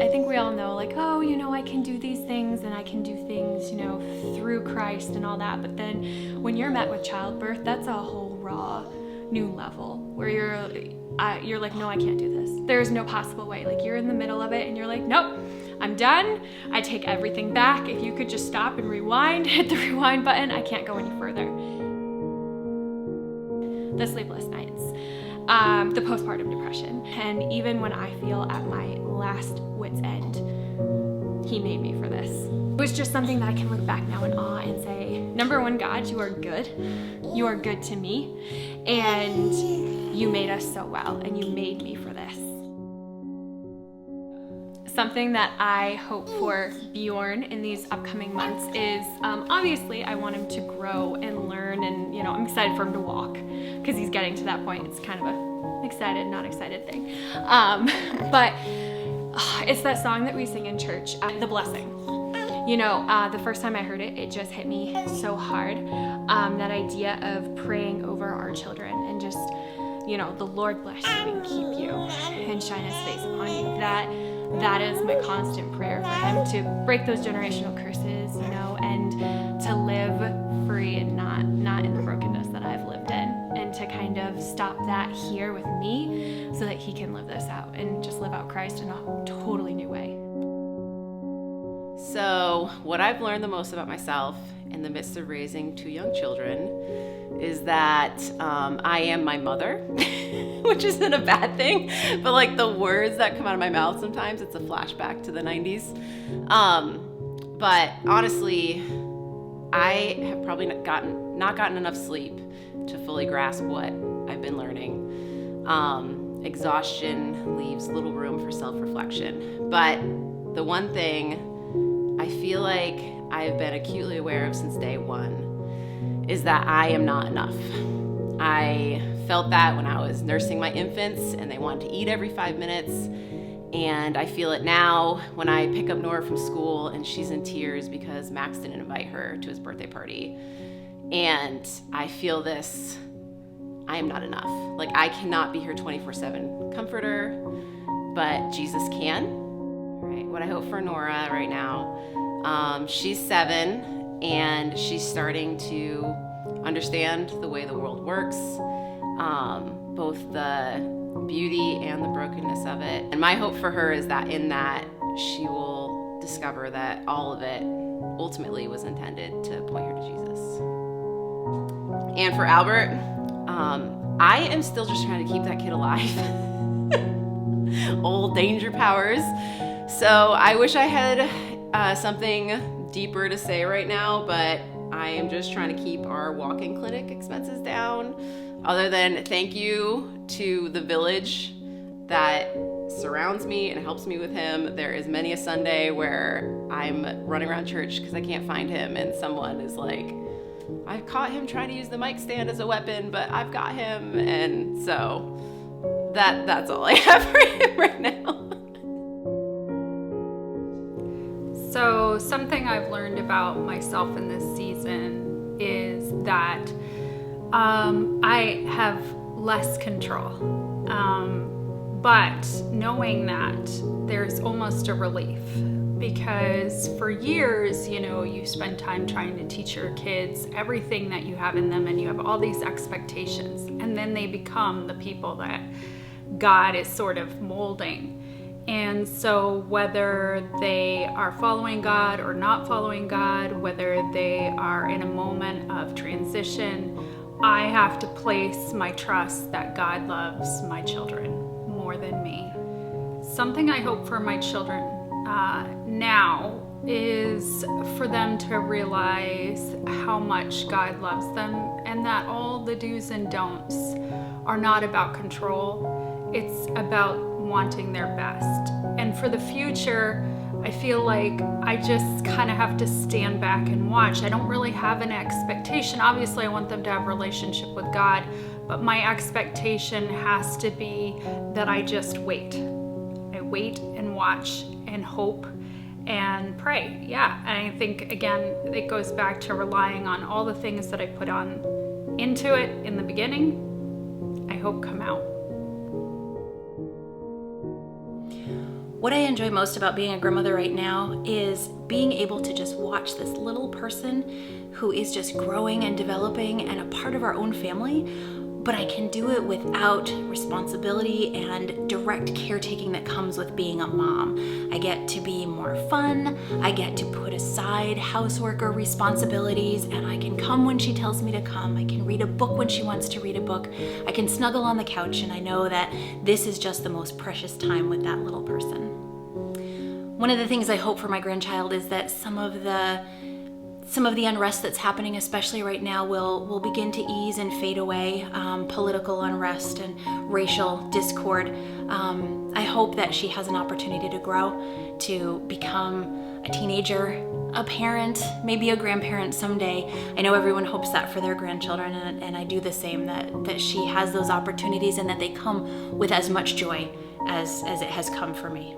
I think we all know, like, oh, I can do these things and I can do things, through Christ and all that. But then when you're met with childbirth, that's a whole raw new level where you're like, no, I can't do this. There's no possible way. Like, you're in the middle of it and you're like, nope, I'm done. I take everything back. If you could just stop and rewind, hit the rewind button, I can't go any further. The sleepless nights, the postpartum depression, and even when I feel at my last wit's end, he made me for this. It was just something that I can look back now in awe and say, number one, God, you are good. You are good to me, and you made us so well, and you made me for this. Something that I hope for Bjorn in these upcoming months is, obviously I want him to grow and learn, and I'm excited for him to walk because he's getting to that point. It's kind of a excited, not excited thing. But it's that song that we sing in church, The Blessing. The first time I heard it, it just hit me so hard. That idea of praying over our children and just, the Lord bless you and keep you and shine his face upon you. That is my constant prayer for him, to break those generational curses, and to live free and not in the brokenness that I've lived in, and to kind of stop that here with me so that he can live this out and just live out Christ in a totally new way. So what I've learned the most about myself in the midst of raising two young children is that I am my mother, which isn't a bad thing, but like the words that come out of my mouth, sometimes it's a flashback to the 90s. But honestly, I have probably not gotten enough sleep to fully grasp what I've been learning. Exhaustion leaves little room for self-reflection. But the one thing I feel like I've been acutely aware of since day one is that I am not enough. I felt that when I was nursing my infants and they wanted to eat every 5 minutes. And I feel it now when I pick up Nora from school and she's in tears because Max didn't invite her to his birthday party. And I feel this, I am not enough. Like, I cannot be her 24/7 comforter, but Jesus can. Right? What I hope for Nora right now, she's 7 and she's starting to understand the way the world works, both the beauty and the brokenness of it. And my hope for her is that in that she will discover that all of it ultimately was intended to point her to Jesus. And for Albert, I am still just trying to keep that kid alive. Old danger powers. So I wish I had something deeper to say right now, but I am just trying to keep our walk-in clinic expenses down. Other than thank you to the village that surrounds me and helps me with him. There is many a Sunday where I'm running around church because I can't find him, and someone is like, I caught him trying to use the mic stand as a weapon, but I've got him. And so that's all I have for him right now. So something I've learned about myself in this season is that I have less control. But knowing that, there's almost a relief, because for years, you spend time trying to teach your kids everything that you have in them, and you have all these expectations, and then they become the people that God is sort of molding. And so whether they are following God or not following God, whether they are in a moment of transition, I have to place my trust that God loves my children more than me. Something I hope for my children now is for them to realize how much God loves them, and that all the do's and don'ts are not about control. It's about wanting their best. And for the future, I feel like I just kind of have to stand back and watch. I don't really have an expectation. Obviously, I want them to have a relationship with God, but my expectation has to be that I just wait. I wait and watch and hope and pray. Yeah, and I think, again, it goes back to relying on all the things that I put on into it in the beginning, I hope come out. What I enjoy most about being a grandmother right now is being able to just watch this little person who is just growing and developing and a part of our own family, but I can do it without responsibility and direct caretaking that comes with being a mom. I get to be more fun, I get to put aside housework or responsibilities, and I can come when she tells me to come. I can read a book when she wants to read a book. I can snuggle on the couch, and I know that this is just the most precious time with that little person. One of the things I hope for my grandchild is that some of the unrest that's happening, especially right now, will begin to ease and fade away. Political unrest and racial discord. I hope that she has an opportunity to grow, to become a teenager, a parent, maybe a grandparent someday. I know everyone hopes that for their grandchildren, and I do the same, that she has those opportunities and that they come with as much joy as it has come for me.